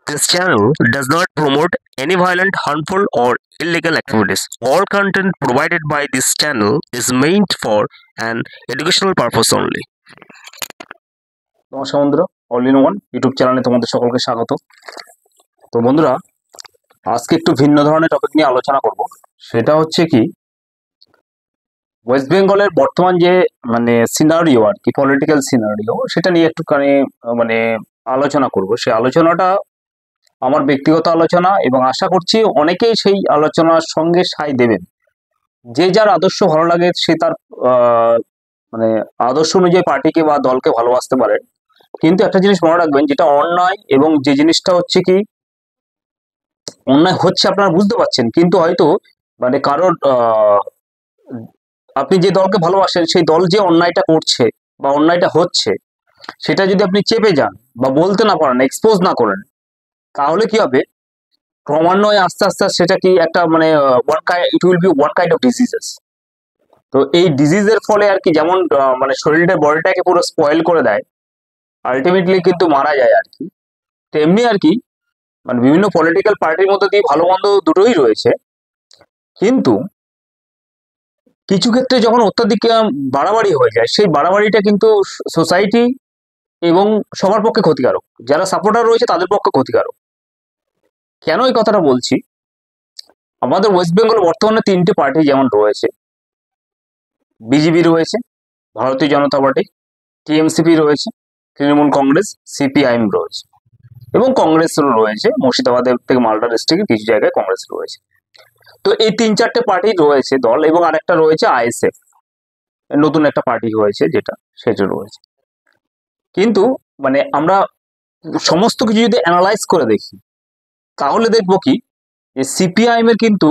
This channel does not promote any violent, harmful, or illegal activities. All content provided by this channel is meant for an educational purpose only. নমস্কার বন্ধুরা, all in one YouTube চ্যানেলে তোমাদের সকলকে স্বাগত। তো বন্ধুরা, আজকে একটু ভিন্ন ধরনের টপিক নিয়ে আলোচনা করব। সেটা হচ্ছে কি, ওয়েস্ট বেঙ্গলের বর্তমান যে সিনারিও আর কি, পলিটিক্যাল সিনারিও, সেটা নিয়ে একটুখানি আলোচনা করব। সেই আলোচনাটা আমার ব্যক্তিগত আলোচনা এবং আশা করছি অনেকেই সেই আলোচনার সঙ্গে সায় দেবেন। যে যার আদর্শ ভালো লাগে সে তার আদর্শ অনুযায়ী পার্টিকে বা দলকে ভালোবাসতে পারে, কিন্তু একটা জিনিস মনে রাখবেন, যেটা অন্যায় এবং যে জিনিসটা হচ্ছে কি অন্যায় হচ্ছে আপনারা বুঝতে পারছেন, কিন্তু হয়তো কারোর আপনি যে দলকে ভালোবাসেন সেই দল যে অন্যায়টা করছে বা অন্যায়টা হচ্ছে সেটা যদি আপনি চেপে যান বা বলতে না পারেন, এক্সপোজ না করেন, তাহলে কি হবে, ক্রমান্বয়ে আস্তে আস্তে সেটা কি একটা it will be one kind of diseases. তো এই ডিজিজের ফলে আর কি, যেমন শরীরটা বডিটাকে পুরো স্পয়েল করে দেয়, আলটিমেটলি কিন্তু মারা যায় আর কি। তেমনি আর কি বিভিন্ন পলিটিক্যাল পার্টির মধ্যে দিয়ে ভালো মন্দ দুটোই রয়েছে, কিন্তু কিছু ক্ষেত্রে যখন অত্যাধিক বাড়াবাড়ি হয়ে যায়, সেই বাড়াবাড়িটা কিন্তু সোসাইটি এবং সবার পক্ষে ক্ষতিকারক। যারা সাপোর্টার রয়েছে তাদের পক্ষে ক্ষতিকারক। কেন এই কথাটা বলছি, আমাদের ওয়েস্ট বেঙ্গল বর্তমানে তিনটে পার্টি যেমন রয়েছে, বিজেপি রয়েছে, ভারতীয় জনতা পার্টি, টিএমসিপি রয়েছে, তৃণমূল কংগ্রেস, সিপিআইএম রয়েছে, এবং কংগ্রেসও রয়েছে। মুর্শিদাবাদের থেকে মালদা ডিস্ট্রিক্টের কিছু জায়গায় কংগ্রেস রয়েছে। তো এই তিন চারটে পার্টি রয়েছে দল, এবং আরেকটা রয়েছে আইএসএফ, নতুন একটা পার্টি হয়েছে যেটা, সেটা রয়েছে। কিন্তু আমরা সমস্ত কিছু যদি অ্যানালাইজ করে দেখি, তাহলে দেখবো কি, যে সিপিআইএম এর কিন্তু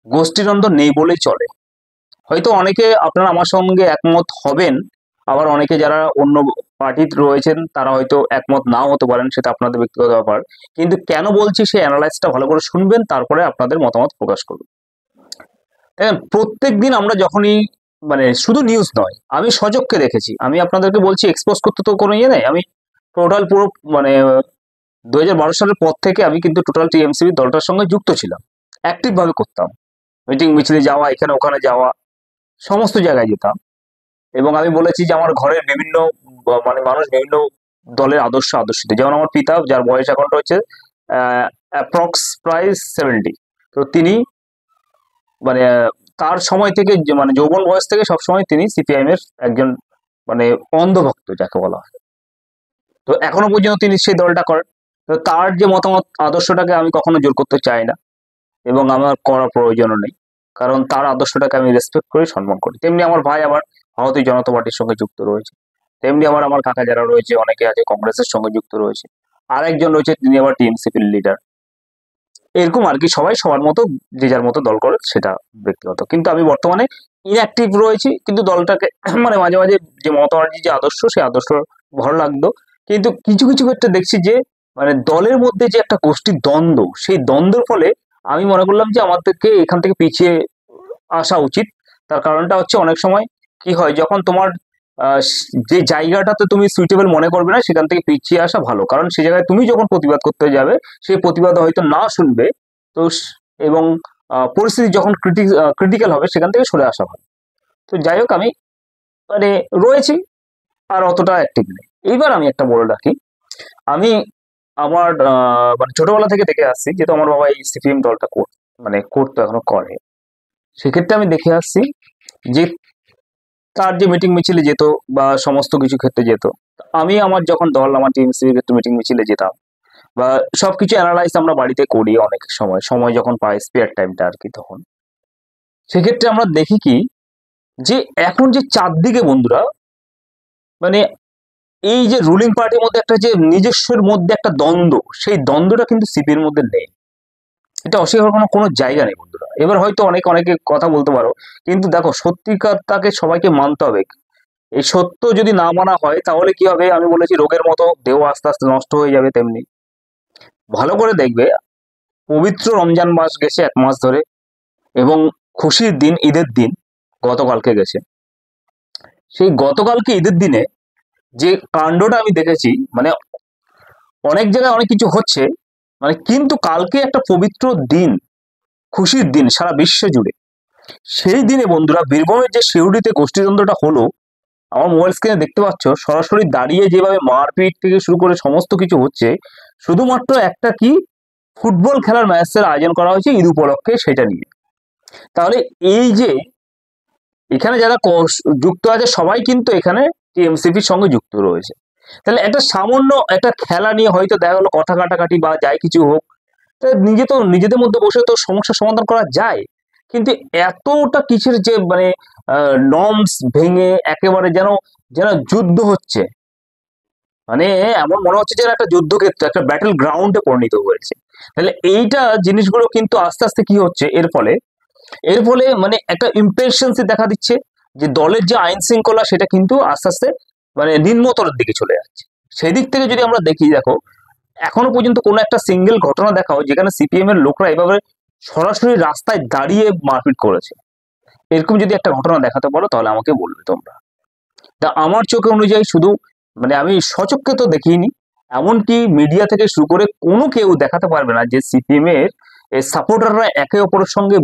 গোষ্ঠীদ্বন্দ্ব নেই বলেই চলে। হয়তো অনেকে আপনারা আমার সঙ্গে একমত হবেন, আবার অনেকে যারা অন্য পার্টিতে রয়েছেন তারা হয়তো একমত নাও হতে পারেন, সেটা আপনাদের ব্যক্তিগত ব্যাপার। কিন্তু কেন বলছি সেই অ্যানালাইসটা ভালো করে শুনবেন, তারপরে আপনাদের মতামত প্রকাশ করবেন। দেখেন, প্রত্যেক দিন আমরা যখনই শুধু নিউজ নয়, আমি সচক্ষে দেখেছি, আমি আপনাদেরকে বলছি, এক্সপোজ করতে তো কোনো ইয়ে নেই। আমি টোটাল পুরো 2012 সালের পর থেকে আমি কিন্তু টোটাল টিএমসিপি দলটার সঙ্গে যুক্ত ছিলাম, অ্যাক্টিভ ভাবে করতাম, মিটিং মিছিলে যাওয়া, এখানে ওখানে যাওয়া, সমস্ত জায়গায় যেতাম। এবং আমি বলেছি যে আমার ঘরের বিভিন্ন মানুষ বিভিন্ন দলের আদর্শিত। যেমন আমার পিতা, যার বয়স এখনটা হচ্ছে অ্যাপ্রক্স প্রায় 70, তো তিনি তার সময় থেকে যৌবন বয়স থেকে সবসময় তিনি সিপিআইএম এর একজন অন্ধভক্ত যাকে বলা হয়। তো এখনো পর্যন্ত তিনি সেই দলটা করেন। তো তার যে মতামত, আদর্শটাকে আমি কখনো জোর করতে চাই না, এবং আমার করার প্রয়োজনও নেই, কারণ তার আদর্শটাকে আমি রেসপেক্ট করি, সম্মান করি। তেমনি আমার ভাই আবার ভারতীয় জনতা পার্টির সঙ্গে যুক্ত রয়েছে, তেমনি আবার আমার কাকা যারা রয়েছে অনেকে আছে কংগ্রেসের সঙ্গে যুক্ত রয়েছে, আরেকজন রয়েছে তিনি আবার টিএমসিপির লিডার। এরকম আর কি, সবাই সবার মতো যে যার মতো দল করে, সেটা ব্যক্তিগত। কিন্তু আমি বর্তমানে ইনঅ্যাক্টিভ রয়েছি, কিন্তু দলটাকে মাঝে মাঝে যে মমতা ব্যানার্জির যে আদর্শ, সেই আদর্শ ভালো লাগতো। কিন্তু কিছু কিছু ক্ষেত্রে দেখছি যে দলের মধ্যে যে একটা গোষ্ঠীর দ্বন্দ্ব, সেই দ্বন্দ্বের ফলে আমি মনে করলাম যে আমাদেরকে এখান থেকে পিছিয়ে আসা উচিত। তার কারণটা হচ্ছে, অনেক সময় কি হয়, যখন তোমার যে জায়গাটাতে তুমি সুইটেবল মনে করবে না, সেখান থেকে পিছিয়ে আসা ভালো। কারণ সেই জায়গায় তুমি যখন প্রতিবাদ করতে যাবে, সেই প্রতিবাদ হয়তো না শুনবে, তো এবং পরিস্থিতি যখন ক্রিটিক্যাল হবে, সেখান থেকে সরে আসা ভালো। তো যাই হোক, আমি রয়েছি, আর অতটা অ্যাক্টিভ নেই। এইবার আমি একটা বলে রাখি, আমি আমার ছোটবেলা থেকে দেখে আসছি, যেহেতু আমার বাবা এই সিপিএম দলটা করতো, এখনো করে, সেক্ষেত্রে আমি দেখে আসছি যে তার যে মিটিং মিছিলে যেত বা সমস্ত কিছু ক্ষেত্রে যেত, আমি আমার যখন দল, আমার টিএমসির ক্ষেত্রে মিটিং মিছিলে যেতাম, বা সবকিছু অ্যানালাইজ আমরা বাড়িতে করি অনেক সময় যখন পাই, স্পেয়ার টাইমটা আর কি, তখন সেক্ষেত্রে আমরা দেখি কি, যে এখন যে চারদিকে বন্ধুরা, এই যে রুলিং পার্টির মধ্যে একটা যে নিজস্বের মধ্যে একটা দ্বন্দ্ব, সেই দ্বন্দ্বটা কিন্তু সিপিএর মধ্যে নেই। এটা অস্বীকার কোনো জায়গা নেই বন্ধুরা। এবার হয়তো অনেকে কথা বলতে পারো, কিন্তু দেখো, সত্যিকারটাকে সবাইকে মানতে হবে। এই সত্য যদি না মানা হয়, তাহলে কি হবে, আমি বলেছি, রোগের মতো দেহ আস্তে আস্তে নষ্ট হয়ে যাবে। তেমনি ভালো করে দেখবে, পবিত্র রমজান মাস গেছে 1 মাস ধরে, এবং খুশির দিন, ঈদের দিন গতকালকে গেছে। সেই গতকালকে ঈদের দিনে যে কাণ্ডটা আমি দেখেছি, অনেক জায়গায় অনেক কিছু হচ্ছে, মানে কিন্তু কালকে একটা পবিত্র দিন, খুশির দিন সারা বিশ্ব জুড়ে। সেই দিনে বন্ধুরা বীরভূমের যে সিউড়িতে গোষ্ঠীদ্বন্দ্বটা হলো, আমার মোবাইল স্ক্রিনে দেখতে পাচ্ছ সরাসরি দাঁড়িয়ে যেভাবে মারপিট থেকে শুরু করে সমস্ত কিছু হচ্ছে, শুধুমাত্র একটা কি ফুটবল খেলার ম্যাচের আয়োজন করা হয়েছে ঈদ উপলক্ষে, সেটা নিয়ে। তাহলে এই যে এখানে যারা যুক্ত আছে সবাই কিন্তু এখানে টিএমসিপির সঙ্গে যুক্ত রয়েছে। তাহলে একটা সামান্য একটা খেলা নিয়ে হয়তো দেখা গেলো কথা কাটাকাটি বা যাই কিছু হোক, নিজেদের মধ্যে বসে তো সমস্যার সমাধান করা যায়, কিন্তু এতটা কিসের যে মানে নর্মস ভেঙে একেবারে যেন যেন যুদ্ধ হচ্ছে, মানে এমন মনে হচ্ছে যেন একটা যুদ্ধক্ষেত্র, একটা ব্যাটেল গ্রাউন্ডে পরিণত হয়েছে। তাহলে এইটা জিনিসগুলো কিন্তু আস্তে আস্তে কি হচ্ছে, এর ফলে মানে একটা ইম্পেশেন্সি দেখা দিচ্ছে যে দলের যে আইন শৃঙ্খলা সেটা কিন্তু আস্তে আস্তে মানে নিম্নতরের দিকে চলে যাচ্ছে। সেদিক থেকে যদি আমরা দেখি, দেখো এখনো পর্যন্ত কোনো একটা সিঙ্গেল ঘটনা দেখাও যেখানে সিপিএম এর লোকরা এভাবে সরাসরি রাস্তায় দাঁড়িয়ে মারপিট করেছে, এরকম যদি একটা ঘটনা দেখাতে পারো তাহলে আমাকে বলবে তোমরা। তা আমার চোখে অনুযায়ী শুধু মানে আমি সচক্ষে তো দেখিনি, এমনকি মিডিয়া থেকে শুরু করে কোনো কেউ দেখাতে পারবে না যে সিপিএম এর সাপোর্টাররা একে অপরের সঙ্গে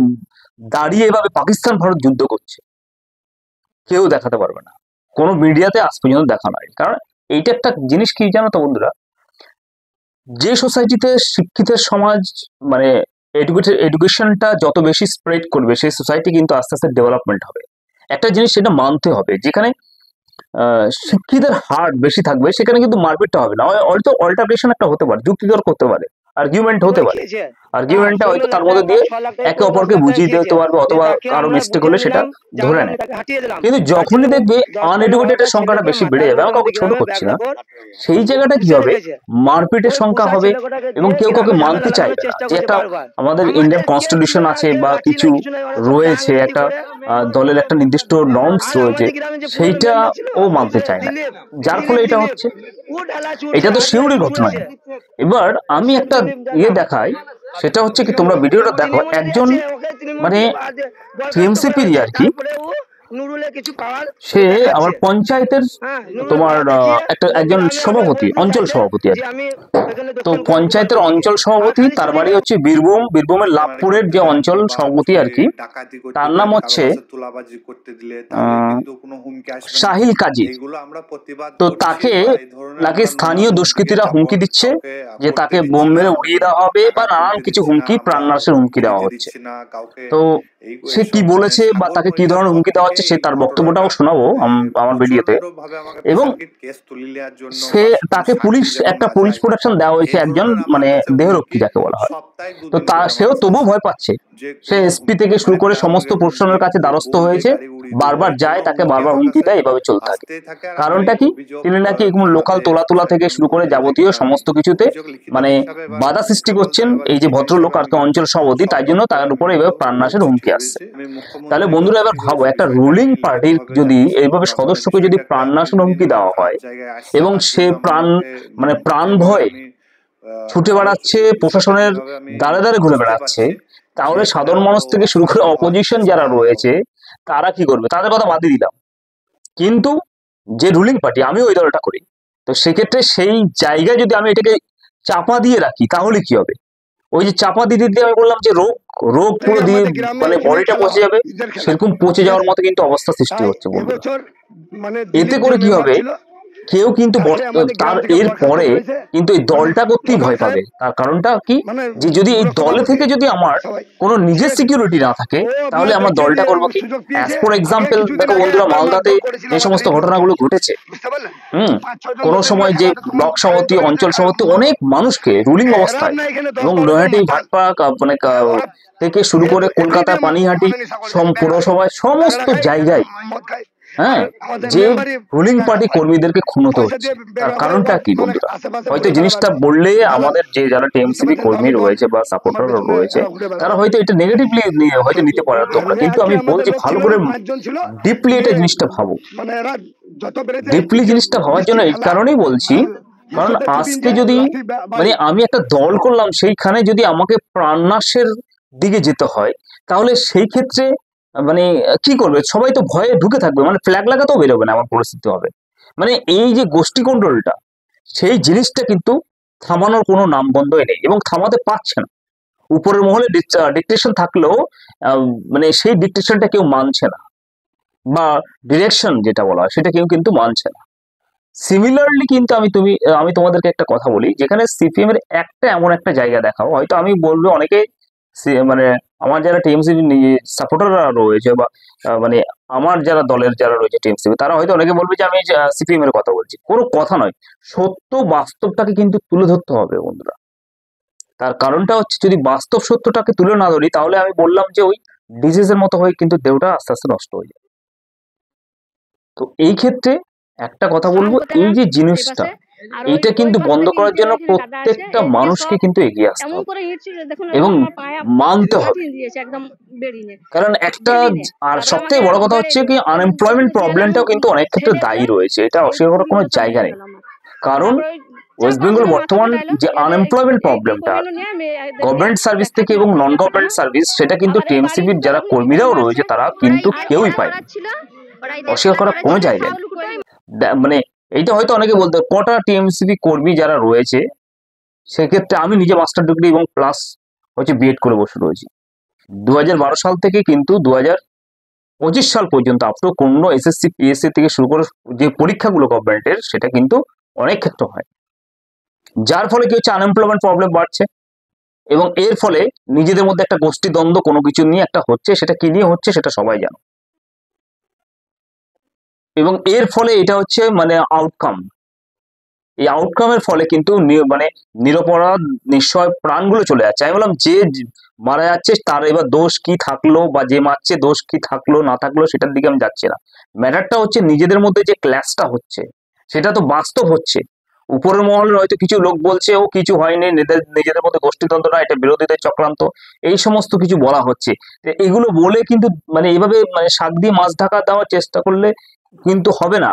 দাঁড়িয়ে এভাবে পাকিস্তান ভারত যুদ্ধ করছে, কেউ দেখাতে পারবে না, কোনো মিডিয়াতে আজ পর্যন্ত দেখানো হয়। কারণ এইটা একটা জিনিস কি জানো তো বন্ধুরা, যে সোসাইটিতে শিক্ষিতের সমাজ মানে এডুকেশনটা যত বেশি স্প্রেড করবে সেই সোসাইটি কিন্তু আস্তে আস্তে ডেভেলপমেন্ট হবে। একটা জিনিস সেটা মানতে হবে, যেখানে শিক্ষিতের হার বেশি থাকবে সেখানে কিন্তু মারপিটটা হবে না, হয়তো অল্টারনেশন একটা হতে পারে, যুক্তিতর্ক হতে পারে, আর্গুমেন্ট হতে পারে, আর্গুমেন্টটা হয়তো তার মধ্যে দিয়ে একে অপরকে বুঝিয়ে দিতে পারবে, অথবা কারো মিস্টেক হলে সেটা ধরে নেয়। কিন্তু যখনই দেখবে আনএডুকেটেড সংখ্যাটা বেশি বেড়ে যাবে, আমি কাউকে ছোট করছি না, সেই জায়গাটা কি হবে, মারপিটের সংখ্যা হবে, এবং কেউ কাউকে মানতে চাইবে না যে একটা আমাদের ইন্ডিয়ান কনস্টিটিউশন আছে বা কিছু রয়েছে, একটা দলের একটা নির্দিষ্ট নর্মস রয়েছে, সেইটা ও মানতে চায় না, যার ফলে এটা হচ্ছে। এটা তো শিউরির ঘটনা। এবার আমি একটা দেখাই, সেটা হচ্ছে কি, তোমরা ভিডিওটা দেখো, একজন মানে টিএমসিপির আর কি, সে আমার পঞ্চায়েতের তোমার একজন সভাপতি, অঞ্চল সভাপতি আর কি। তো পঞ্চায়েতের অঞ্চল সভাপতি, তার বাড়ি হচ্ছে বীরভূমের লাভপুরের যে অঞ্চল সভাপতি আর কি, তার নাম হচ্ছে সাহিল কাজী। তো তাকে নাকি স্থানীয় দুষ্কৃতীরা হুমকি দিচ্ছে যে তাকে বোম মেরে উড়িয়ে দেওয়া হবে বা নানান কিছু হুমকি, প্রাণনাশের হুমকি দেওয়া হচ্ছে। তো সে কি বলেছে বা তাকে কি ধরনের হুমকি দেওয়া হচ্ছে, সে তার বক্তব্যটাও শোনাবো আমার ভিডিওতে। এবং সে তাকে একটা পুলিশ প্রোটেকশন দেওয়া হয়েছে, একজন মানে দেহরক্ষী যাকে বলা হয়। তো সেও তবুও ভয় পাচ্ছে, সে এসপি থেকে শুরু করে সমস্ত প্রশাসনের কাছে দ্বারস্থ হয়েছে, বারবার যায়, তাকে বারবার হুমকি দেয়, এভাবে চলতে থাকে। কারণটা কি, তিনি নাকি এরকম লোকাল তোলা থেকে শুরু করে যাবতীয় সমস্ত কিছুতে মানে বাধা সৃষ্টি করছেন এই যে ভদ্রলোক আর কি অঞ্চল সভাপতি, তাই জন্য তার উপরে এভাবে প্রাণনাশের হুমকি আসছে। তাহলে বন্ধুরা এবার ভাবো, একটা রুলিং পার্টির যদি এইভাবে সদস্যকে যদি প্রাণনাশের হুমকি দেওয়া হয় এবং সে প্রাণ ভয়ে ছুটে বেড়াচ্ছে, প্রশাসনের দ্বারে দ্বারে ঘুরে বেড়াচ্ছে, তাহলে সাধারণ মানুষ থেকে শুরু করে অপোজিশন যারা রয়েছে তারা কি করবে, তাদের কথা বাদই দিলাম। কিন্তু যে রুলিং পার্টি, আমি ওই দলটা করি, তো সেক্ষেত্রে সেই জায়গায় যদি আমি এটাকে চাপা দিয়ে রাখি তাহলে কি হবে, ওই যে চাপা দিতে দিতে আমি বললাম যে রোগ পুরো দিয়ে মানে বডিটা পচে যাবে, সেরকম পচে যাওয়ার মতো কিন্তু অবস্থা সৃষ্টি হচ্ছে বন্ধুরা। এতে করে কি হবে, কেউ কিন্তু তার এর পরে কিন্তু এই দলটা করতেই ভয় পাবে। তার কারণটা কি, যে যদি এই দলে থেকে যদি আমার কোনো নিজের সিকিউরিটি না থাকে তাহলে আমার দলটা করবো কি। অ্যাজ ফর এক্সাম্পল দেখো বন্ধুরা, মালদাতে যে সমস্ত ঘটনাগুলো ঘটেছে, কোনো সময় যে ব্লক সভাপতি, অঞ্চল সভাপতি অনেক মানুষকে রুলিং অবস্থায়, এবং নৈহাটি ভাটপাড়া মানে থেকে শুরু করে কলকাতা পানিহাটি পৌরসভায় সমস্ত জায়গায় যে রুলিং পার্টি কর্মীদেরকে খুন হতে হচ্ছে। তার কারণটা কি বন্ধুরা, হয়তো জিনিসটা বললে আমাদের যে যারা টিএমসিপি কর্মী রয়েছে বা সাপোর্টার রয়েছে তারা হয়তো এটা নেগেটিভলি হয়তো নিতে পারে তোমরা, কিন্তু আমি বলছি ভালো করে ডিপলি এটা জিনিসটা ভাবো। ডিপলি জিনিসটা ভাবার জন্য এই কারণেই বলছি, কারণ আজকে যদি মানে আমি একটা দল করলাম, সেইখানে যদি আমাকে প্রাণনাশের দিকে যেতে হয়, তাহলে সেই ক্ষেত্রে মানে কি করবে, সবাই তো ভয়ে ঢুকে থাকবে, মানে ফ্ল্যাগ লাগাতেও বেরোবে না, এমন পরিস্থিতি হবে। মানে এই যে গোষ্ঠী কন্ট্রোলটা, সেই জিনিসটা কিন্তু থামানোর কোনো নাম বন্ধই নেই এবং থামাতে পারছে না। উপরের মহলে ডিকটেশন থাকলেও মানে সেই ডিকটেশনটা কেউ মানছে না, বা ডিরেকশন যেটা বলা হয় সেটা কেউ কিন্তু মানছে না। সিমিলারলি কিন্তু আমি তোমাদেরকে একটা কথা বলি, যেখানে সিপিএম এর একটা এমন একটা জায়গা দেখাও, হয়তো আমি বলবো অনেকে মানে আমার যারা টিএমসি সাপোর্টাররা রয়েছে, বা মানে আমার যারা দলের যারা রয়েছে টিএমসি, তারা হয়তো অনেকে বলবে যে আমি সিপিএম এর কথা বলছি। কোনো কথা নয়, সত্য বাস্তবটাকে কিন্তু তুলে ধরতে হবে বন্ধুরা। তার কারণটা হচ্ছে, যদি বাস্তব সত্যটাকে তুলে না ধরি, তাহলে আমি বললাম যে ওই ডিজিজের মতো হয়ে কিন্তু দেহটা আস্তে আস্তে নষ্ট হয়ে যায়। তো এই ক্ষেত্রে একটা কথা বলবো, এই যে জিনিসটা, এইটা কিন্তু বন্ধ করার জন্য প্রত্যেকটা মানুষকে কিন্তু এগিয়ে আসতে হবে এবং মানতে হবে। কারণ একটা, আর সবথেকে বড় কথা হচ্ছে কি, আনএমপ্লয়মেন্ট প্রবলেমটাও কিন্তু অনেক ক্ষেত্রে দায়ী রয়েছে, এটা অস্বীকার করার কোনো জায়গা নেই। কারণ ওয়েস্ট বেঙ্গল বর্তমান যে আনএমপ্লয়মেন্ট প্রবলেমটা গভর্নমেন্ট সার্ভিস থেকে এবং নন গভর্নমেন্ট সার্ভিস, সেটা কিন্তু টিএমসিবির যারা কর্মীরাও রয়েছে তারা কিন্তু কেউই পায় না, অস্বীকার করার কোনো জায়গা নেই। মানে এইটা হয়তো অনেকে বলতে, কটা টিএমসিবি কর্মী যারা রয়েছে, সেক্ষেত্রে আমি নিজে মাস্টার ডিগ্রি এবং প্লাস হচ্ছে বিএড করে বসে রয়েছি। 2012 সাল থেকে কিন্তু 2025 সাল পর্যন্ত আপটো কোনো এসএসসি পিএসসি থেকে শুরু করে যে পরীক্ষাগুলো গভর্নমেন্টের, সেটা কিন্তু অনেক ক্ষেত্রে হয়, যার ফলে কি হচ্ছে, আনএমপ্লয়মেন্ট প্রবলেম বাড়ছে এবং এর ফলে নিজেদের মধ্যে একটা গোষ্ঠী দ্বন্দ্ব কোনো কিছু নিয়ে একটা হচ্ছে, সেটা কি নিয়ে হচ্ছে সেটা সবাই জানো। এবং এর ফলে এটা হচ্ছে মানে আউটকাম, এই আউটকামের ফলে কিন্তু মানে নিরপরাধ নিশ্চয় প্রাণগুলো চলে যাচ্ছে। আমি বললাম যে মারা যাচ্ছে তার এবার দোষ কি থাকলো, বা যে মারছে দোষ কি থাকলো না থাকলো, সেটার দিকে আমি যাচ্ছি না। ম্যাটারটা হচ্ছে নিজেদের মধ্যে যে ক্ল্যাশটা হচ্ছে, সেটা তো বাস্তব হচ্ছে। উপরের মহলে হয়তো কিছু লোক বলছে ও কিছু হয়নি, নিজেদের মধ্যে গোষ্ঠীতন্ত্র না, এটা বিরোধীদের চক্রান্ত, এই সমস্ত কিছু বলা হচ্ছে। এগুলো বলে কিন্তু মানে এইভাবে মানে শাক দিয়ে মাছ ঢাকা দেওয়ার চেষ্টা করলে কিন্তু হবে না।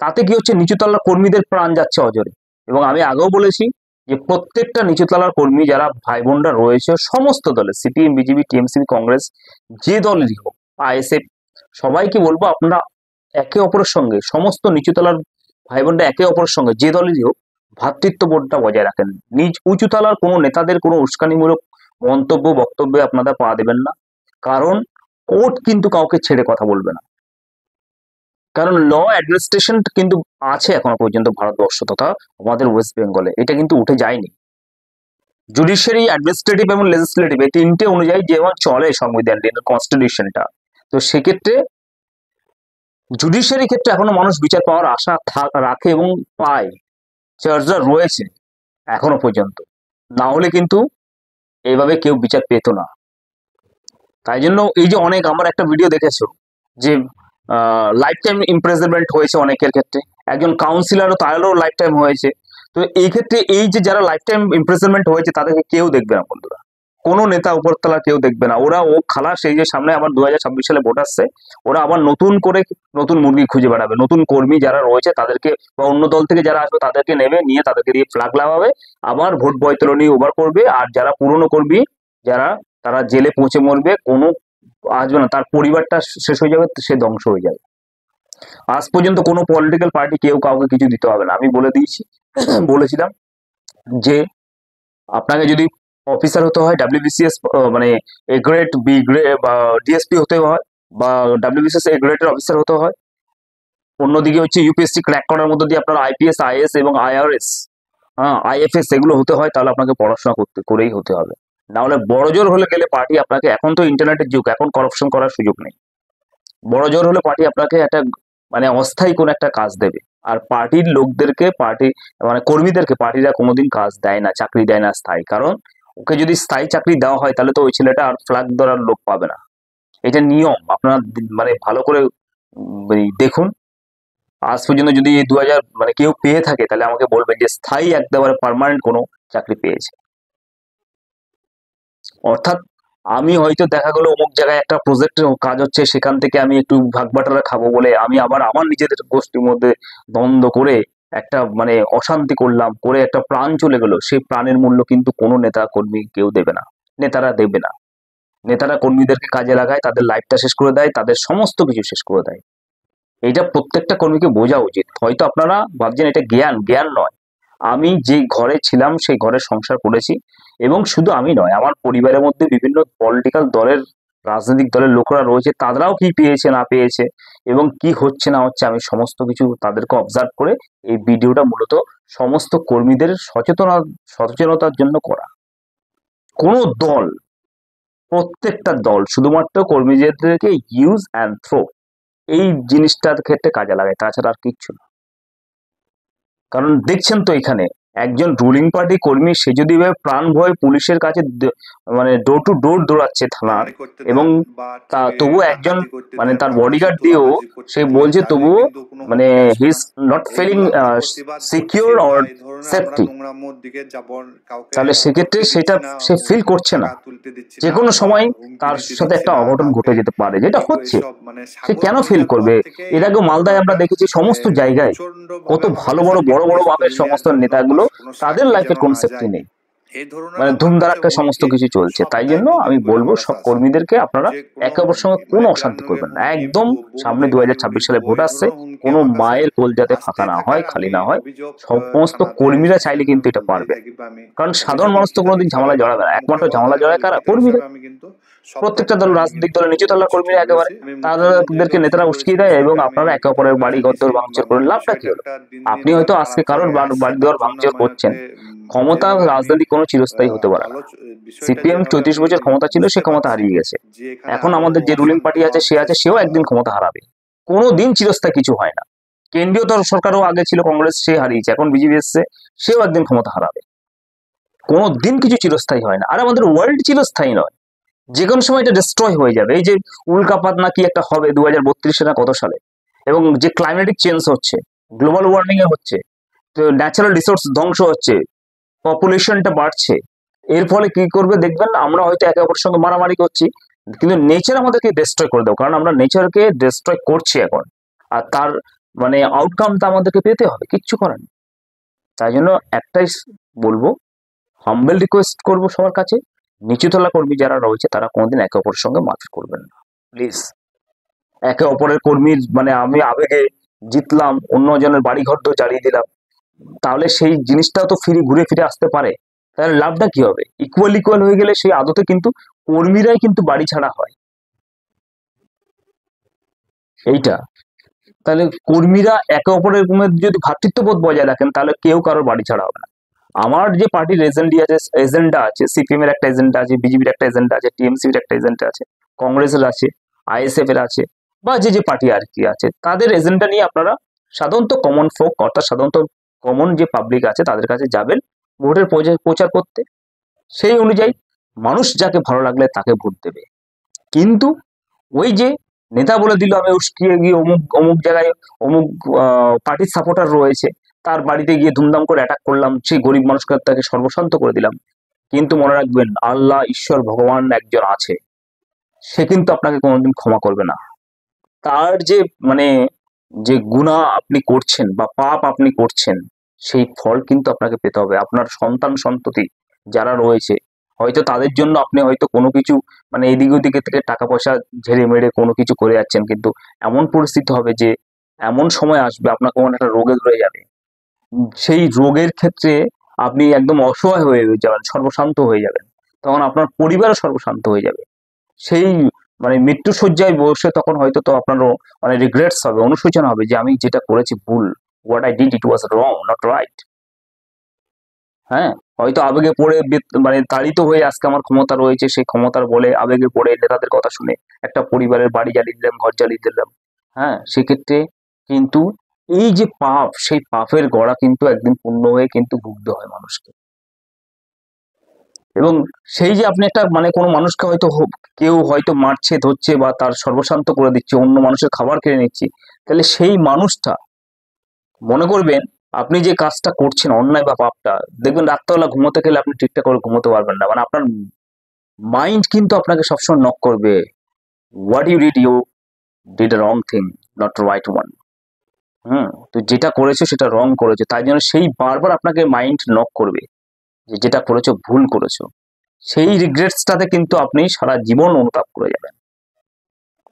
তাতে কি হচ্ছে, নিচুতলার কর্মীদের প্রাণ যাচ্ছে অজরে। এবং আমি আগেও বলেছি যে প্রত্যেকটা নিচুতলার কর্মী যারা ভাই বোনরা রয়েছে, সমস্ত দলে, সিপিএম, বিজেপি, টিএমসি, কংগ্রেস, যে দলেরই হোক, আইএসএফ, সবাইকে বলবো আপনারা একে অপরের সঙ্গে, সমস্ত নিচুতলার ভাই বোনরা একে অপরের সঙ্গে যে দলেরই হোক, ভ্রাতৃত্ববোধটা বজায় রাখেন। নিজ উঁচুতলার কোনো নেতাদের কোনো উস্কানিমূলক মন্তব্য বক্তব্যে আপনারা পা দেবেন না, কারণ কোর্ট কিন্তু কাউকে ছেড়ে কথা বলবে না। কারণ ল অ্যাডমিনিস্ট্রেশন কিন্তু আছে এখনো পর্যন্ত ভারতবর্ষ তথা আমাদের ওয়েস্ট বেঙ্গলে, এটা কিন্তু উঠে যায়নি। জুডিশিয়ারি, অ্যাডমিনিস্ট্রেটিভ এবং লেজিসলেটিভ, এই তিনটে অনুযায়ী যেমন চলে সংবিধান, কনস্টিটিউশনটা। তো সেক্ষেত্রে জুডিশিয়ারি ক্ষেত্রে এখনো মানুষ বিচার পাওয়ার আশা রাখে এবং পায়, চার্জরা রয়েছে এখনো পর্যন্ত। না হলে কিন্তু এইভাবে কেউ বিচার পেত না। তাই জন্য এই যে অনেক, আমার একটা ভিডিও দেখেছো যে লাইফ টাইম ইমপ্রেজনমেন্ট হয়েছে অনেকের ক্ষেত্রে, একজন কাউন্সিলরও তারও লাইফ টাইম হয়েছে। তো এই ক্ষেত্রে এই যে যারা লাইফ টাইম ইমপ্রেজনমেন্ট হয়েছে, তাদেরকে কেউ দেখবে না বন্ধুরা, কোনো নেতা উপরতলা কেউ দেখবে না। ওরা ও খালাস, এই যে সামনে আবার 2026 সালে ভোট আসছে, ওরা আবার নতুন করে নতুন মুরগি খুঁজে বেড়াবে, নতুন কর্মী যারা রয়েছে তাদেরকে, বা অন্য দল থেকে যারা আসবে তাদেরকে নেবে, নিয়ে তাদেরকে দিয়ে ফ্ল্যাগ লাগাবে, আবার ভোট বৈতরণী ওভার করবে। আর যারা পুরনো কর্মী যারা, তারা জেলে পৌঁছে মরবে, কোনো আসবে না, তার পরিবারটা শেষ হয়ে যাবে, সে ধ্বংস হয়ে যাবে। আজ পর্যন্ত কোনো পলিটিক্যাল পার্টি কেউ কাউকে কিছু দিতে হবে না। আমি বলে দিয়েছি, বলেছিলাম যে আপনাকে যদি অফিসার হতে হয়, ডাব্লিউবিসিএস মানে এ গ্রেড, বি গ্রেড বা ডিএসপি হতে হয়, বা ডাব্লিউবিসিএস এ গ্রেডের অফিসার হতে হয়। অন্যদিকে হচ্ছে ইউপিএসসি ক্র্যাক করার মধ্যে দিয়ে আপনার আইপিএস, আইএস এবং আইআরএস, হ্যাঁ আইএফএস, এগুলো হতে হয়, তাহলে আপনাকে পড়াশোনা করেই হতে হবে। না হলে বড় জোর হলে গেলে পার্টি আপনাকে, এখন তো ইন্টারনেটের যুগ, এখন করাপশন করার সুযোগ নেই, বড় জোর হলে পার্টি আপনাকে একটা মানে অস্থায়ী কোন একটা কাজ দেবে। আর পার্টির লোকদেরকে, পার্টি মানে কর্মীদেরকে পার্টিরা কোনোদিন কাজ দেয় না, চাকরি দেয় না স্থায়ী। কারণ ওকে যদি স্থায়ী চাকরি দেওয়া হয়, তাহলে তো ওই ছেলেটা আর ফ্ল্যাগ ধরার লোক পাবে না। এটা নিয়ম, আপনারা মানে ভালো করে দেখুন। আজ পর্যন্ত যদি এই 2000 মানে কেউ পেয়ে থাকে, তাহলে আমাকে বলবেন যে স্থায়ী একেবারে পার্মানেন্ট কোনো চাকরি পেয়েছে। অর্থাৎ আমি হয়তো দেখা গেলো অমুক জায়গায় একটা প্রজেক্টের কাজ হচ্ছে, সেখান থেকে আমি একটু ভাগ বাটোয়ারা খাবো বলে আমি আবার আমার নিজেদের গোষ্ঠীর মধ্যে দ্বন্দ্ব করে একটা মানে অশান্তি করলাম, করে একটা প্রাণ চলে গেল। সেই প্রাণের মূল্য কিন্তু কোনো নেতা কর্মী কেউ দেবে না, নেতারা দেবে না। নেতারা কর্মীদেরকে কাজে লাগায়, তাদের লাইফটা শেষ করে দেয়, তাদের সমস্ত কিছু শেষ করে দেয়। এইটা প্রত্যেকটা কর্মীকে বোঝা উচিত। হয়তো আপনারা ভাবছেন এটা জ্ঞান, জ্ঞান নয়। আমি যে ঘরে ছিলাম সেই ঘরে সংসার করেছি, এবং শুধু আমি নয়, আমার পরিবারের মধ্যে বিভিন্ন পলিটিক্যাল দলের, রাজনৈতিক দলের লোকেরা রয়েছে, তারাও কি পেয়েছে না পেয়েছে এবং কি হচ্ছে না হচ্ছে আমি সমস্ত কিছু তাদেরকে অবজার্ভ করে এই ভিডিওটা মূলত সমস্ত কর্মীদের সচেতনতার জন্য করা। কোনো দল, প্রত্যেকটা দল শুধুমাত্র কর্মীদেরকে ইউজ অ্যান্ড থ্রো এই জিনিসটার ক্ষেত্রে কাজে লাগায়, তাছাড়া আর কিচ্ছু না। কারণ দেখছেন তো এখানে একজন রুলিং পার্টি কর্মী, সে যদি প্রাণ ভয় পুলিশের কাছে মানে ডোর টু ডোর দৌড়াচ্ছে থানার, এবং তবু একজন মানে তার বডিগার্ড দিয়েও সে বলছে তবুও মানে he is not feeling secure or safety, তাহলে সেক্ষেত্রে সেটা সে ফিল করছে না। যে কোনো সময় তার সাথে একটা অঘটন ঘটে যেতে পারে, যেটা হচ্ছে, সে কেন ফিল করবে? এর আগে মালদায় আমরা দেখেছি সমস্ত জায়গায় কত ভালো বড় বড় বড় ভাবের সমস্ত নেতাগুলো, তাদের লাইফের কোনো সেফটি নেই, মানে ধুমধারাক্কা সমস্ত কিছু চলছে। তাই জন্য আমি বলবো সব কর্মীদেরকে আপনারা একে অপরের সঙ্গে কোনো অশান্তি করবেন না। একদম সামনে 2026 সালে ভোট আসছে, কোনো মায়ের কোল যাতে ফাঁকা না হয়, খালি না হয়। সমস্ত কর্মীরা চাইলে কিন্তু এটা পারবে, কারণ সাধারণ মানুষ তো কোনোদিন ঝামেলা জড়াবে না, একমাত্র ঝামেলা জড়ায় কারা? কর্মীরা। প্রত্যেকটা দল, রাজনৈতিক দলের নিচু তলার কর্মীরা একেবারে তাদেরকে নেতারা উস্কিয়ে দেয়, এবং আপনারা একে অপরের বাড়ি ঘর ভাঙচুর করেন। লাভটা কি হলো? আপনি হয়তো আজকে কারোর বাড়ি ঘর ভাঙচুর করছেন, ক্ষমতা রাজনৈতিক কোনো চিরস্থায়ী হতে পারে না। সিপিএম 34 বছর ক্ষমতা ছিল, সে ক্ষমতা হারিয়ে গেছে। এখন আমাদের যে রুলিং পার্টি আছে, সেও একদিন ক্ষমতা হারাবে, কোনো দিন চিরস্থায়ী কিছু হয় না। কেন্দ্রীয় সরকারও আগে ছিল কংগ্রেস, সে হারিয়েছে, এখন বিজেপি এসছে, সেও একদিন ক্ষমতা হারাবে। কোনো দিন কিছু চিরস্থায়ী হয় না, আর আমাদের ওয়ার্ল্ড চিরস্থায়ী নয়, যে কোনো সময় এটা ডিস্ট্রয় হয়ে যাবে। এই যে উল্কাপাত না কি একটা হবে 2032 না কত সালে, এবং যে ক্লাইমেটিক চেঞ্জ হচ্ছে, গ্লোবাল ওয়ার্মিং এ হচ্ছে, তো ন্যাচারাল রিসোর্স ধ্বংস হচ্ছে, পপুলেশনটা বাড়ছে, এর ফলে কি করবে দেখবেন, আমরা হয়তো একে অপরের সঙ্গে মারামারি করছি, কিন্তু নেচার আমাদেরকে ডিস্ট্রয় করে দেবো, কারণ আমরা নেচারকে ডিস্ট্রয় করছি এখন, আর তার মানে আউটকামটা আমাদেরকে পেতে হবে, কিচ্ছু করার নেই। তাই জন্য একটাই বলবো, হাম্বেল রিকোয়েস্ট করবো সবার কাছে, নিচুতলা কর্মী যারা রয়েছে তারা কোনোদিন একে অপরের সঙ্গে মারপিট করবেন না, প্লিজ। একে অপরের কর্মীর মানে আমি আবেগে জিতলাম, অন্যজনের বাড়ি ঘর তো জ্বালিয়ে দিলাম, তাহলে সেই জিনিসটাও তো ঘুরে ফিরে আসতে পারে, তাহলে লাভটা কি হবে? ইকুয়াল হয়ে গেলে সেই আদতে কিন্তু কর্মীরাই কিন্তু বাড়ি ছাড়া হয়, এইটা। তাহলে কর্মীরা একে অপরের যদি ভ্রাতৃত্ববোধ বজায় রাখেন, তাহলে কেউ কারোর বাড়ি ছাড়া হবে না। আমার যে পার্টির এজেন্ডা আছে, সিপিএম এর একটা এজেন্ডা আছে, বিজেপির একটা এজেন্ডা আছে, টিএমসির একটা এজেন্ডা আছে, কংগ্রেসের আছে, আইএসএফ এর আছে, বা যে পার্টি আর কি আছে, তাদের এজেন্ডা নিয়ে আপনারা সাধারণত কমন ফোক, অর্থাৎ সাধারণত কমন যে পাবলিক আছে তাদের কাছে যাবেন ভোটের প্রচার করতে। সেই অনুযায়ী মানুষ যাকে ভালো লাগলে তাকে ভোট দেবে। কিন্তু ওই যে নেতা বলে দিল, আমি উস্কিয়ে গিয়ে অমুক অমুক জায়গায় অমুক পার্টির সাপোর্টার রয়েছে, তার বাড়িতে গিয়ে ধুমধাম করে অ্যাটাক করলাম, সেই গরিব মানুষকে তাকে সর্বশান্ত করে দিলাম। কিন্তু মনে রাখবেন, আল্লাহ, ঈশ্বর, ভগবান একজন আছে, সে কিন্তু আপনাকে কোনোদিন ক্ষমা করবে না। তার যে মানে যে গুনাহ আপনি করছেন বা পাপ আপনি করছেন, সেই ফল কিন্তু আপনাকে পেতে হবে। আপনার সন্তান সন্ততি যারা রয়েছে, হয়তো তাদের জন্য আপনি হয়তো কোনো কিছু মানে এদিক ওদিকে থেকে টাকা পয়সা ঝেড়ে মেরে কোনো কিছু করে যাচ্ছেন, কিন্তু এমন পরিস্থিতি হবে যে এমন সময় আসবে আপনার কোনো একটা রোগে ধরে যাবে, সেই রোগের ক্ষেত্রে আপনি একদম অসহায় হয়ে যাবেন, সর্বশান্ত হয়ে যাবেন, তখন আপনার পরিবারও সর্বশান্ত হয়ে যাবে। সেই মানে মৃত্যু শয্যায় বসে তখন হয়তো তো আপনারও মানে রিগ্রেটস হবে, অনুশোচনা হবে যে আমি যেটা করেছি ভুল, what I did it was wrong, not right. হ্যাঁ, হয়তো আবেগে পড়ে মানে তাড়িত হয়ে আজকে আমার ক্ষমতা রয়েছে, সেই ক্ষমতার বলে আবেগে পড়ে নেতাদের কথা শুনে একটা পরিবারের বাড়ি জ্বালিয়ে দিলাম, ঘর জ্বালিয়ে দিলাম। হ্যাঁ, সেক্ষেত্রে কিন্তু এই যে পাপ, সেই পাপের গড়া কিন্তু একদিন পূর্ণ হয়ে কিন্তু ভুগতে হয় মানুষকে। এবং সেই যে আপনি একটা মানে কোনো মানুষকে হয়তো কেউ হয়তো মারছে, ধরছে, বা তার সর্বশান্ত করে দিচ্ছে, অন্য মানুষের খাবার কেড়ে নিচ্ছে, তাহলে সেই মানুষটা মনে করবেন আপনি যে কাজটা করছেন অন্যায় বা পাপটা, দেখবেন রাত্রেবেলা ঘুমোতে গেলে আপনি ঠিকঠাক করে ঘুমোতে পারবেন না, মানে আপনার মাইন্ড কিন্তু আপনাকে সবসময় নক করবে, what you did a wrong thing, not right one. তো যেটা করেছো সেটা রং করেছো, তাই জন্য সেই বারবার আপনাকে মাইন্ড নক করবে যে যেটা করেছো ভুল করেছো। সেই রিগ্রেটসটাতে কিন্তু আপনি সারা জীবন অনুতাপ করে যাবেন,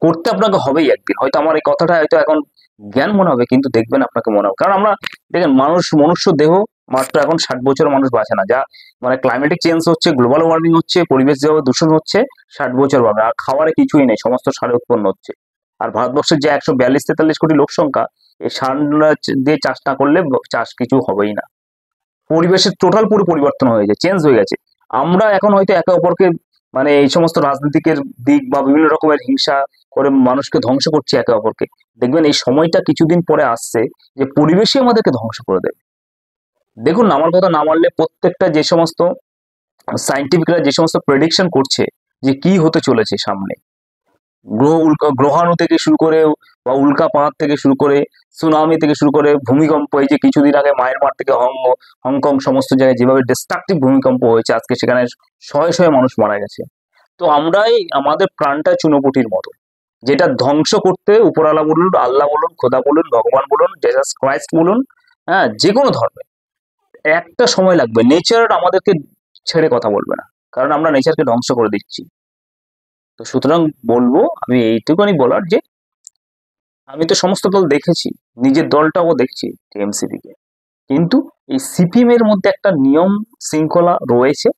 করতে আপনাকে হবেই একদিন। হয়তো আমার এই কথাটা হয়তো এখন জ্ঞান মনে হবে, কিন্তু দেখবেন আপনাকে মনে হবে, কারণ আমরা দেখেন মানুষ, মনুষ্য দেহ মাত্র এখন 60 বছর মানুষ বাঁচে না, যা মানে ক্লাইমেটিক চেঞ্জ হচ্ছে, গ্লোবাল ওয়ার্মিং হচ্ছে, পরিবেশ যেভাবে দূষণ হচ্ছে, 60 বছর বাঁচবে। আর খাবারে কিছুই নেই, সমস্ত সারে উৎপন্ন হচ্ছে। আর ভারতবর্ষের যে 142-43 কোটি লোক সংখ্যা, এই সার দিয়ে চাষ না করলে চাষ কিছু হবেই না। পরিবেশের টোটাল পুরো পরিবর্তন হয়ে গেছে, চেঞ্জ হয়ে গেছে। আমরা এখন হয়তো একে অপরকে মানে এই সমস্ত রাজনীতিকের দিক বা বিভিন্ন রকমের হিংসা করে মানুষকে ধ্বংস করছি একে অপরকে। দেখবেন এই সময়টা কিছুদিন পরে আসছে যে পরিবেশই আমাদেরকে ধ্বংস করে দেবে। দেখুন না, আমার কথা না মানলে প্রত্যেকটা যে সমস্ত সায়েন্টিফিকরা যে সমস্ত প্রেডিকশন করছে যে কি হতে চলেছে সামনে, গ্রহাণু থেকে শুরু করে বা উল্কাপাত থেকে শুরু করে সুনামি থেকে শুরু করে ভূমিকম্প, এই যে কিছুদিন আগে মায়ানমার থেকে হংকং সমস্ত জায়গায় যেভাবে ডিস্ট্রাকটিভ ভূমিকম্প হয়েছে, আজকে সেখানে শয়ে শয়ে মানুষ মারা গেছে। তো আমরাই আমাদের প্রাণটা চুনোপুটির মতো, যেটা ধ্বংস করতে উপরওয়ালা বলুন, আল্লাহ বলুন, খোদা বলুন, ভগবান বলুন, জেসাস ক্রাইস্ট বলুন, হ্যাঁ, যে কোনো ধর্মে একটা সময় লাগবে। নেচার আমাদেরকে ছেড়ে কথা বলবে না, কারণ আমরা নেচারকে ধ্বংস করে দিচ্ছি। তো সুতরাং বলবো আমি এইটুকুনি বলার যে আমি তো সমস্ত দল দেখেছি, নিজের দলটাও দেখছি টিএমসিপি কে, কিন্তু এই সিপিএম এর মধ্যে একটা নিয়ম শৃঙ্খলা রয়েছে।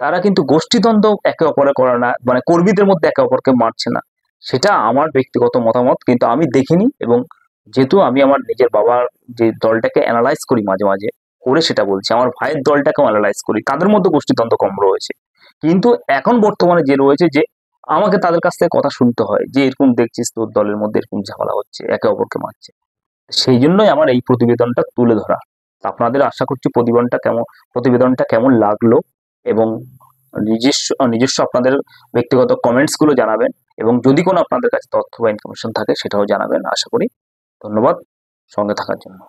তারা কিন্তু গোষ্ঠীদ্বন্দ্ব একে অপরে করে না, মানে কর্মীদের মধ্যে একে অপরকে মারছে না। সেটা আমার ব্যক্তিগত মতামত, কিন্তু আমি দেখিনি। এবং যেহেতু আমি আমার নিজের বাবার যে দলটাকে অ্যানালাইজ করি মাঝে মাঝে করে, সেটা বলছি, আমার ভাইয়ের দলটাকেও অ্যানালাইজ করি, তাদের মধ্যে গোষ্ঠীদ্বন্দ্ব কম রয়েছে। কিন্তু এখন বর্তমানে যে রয়েছে, যে আমাকে তাদের কাছ থেকে কথা শুনতে হয় যে এরকম দেখছিস তোর দলের মধ্যে এরকম ঝামেলা হচ্ছে, একে অপরকে মারছে। সেই জন্যই আমার এই প্রতিবেদনটা তুলে ধরা। আপনাদের আশা করছি প্রতিবেদনটা কেমন লাগলো, এবং নিজস্ব আপনাদের ব্যক্তিগত কমেন্টস গুলো জানাবেন, এবং যদি কোনো আপনাদের কাছে তথ্য বা ইনফরমেশন থাকে সেটাও জানাবেন। আশা করি। ধন্যবাদ সঙ্গে থাকার জন্য।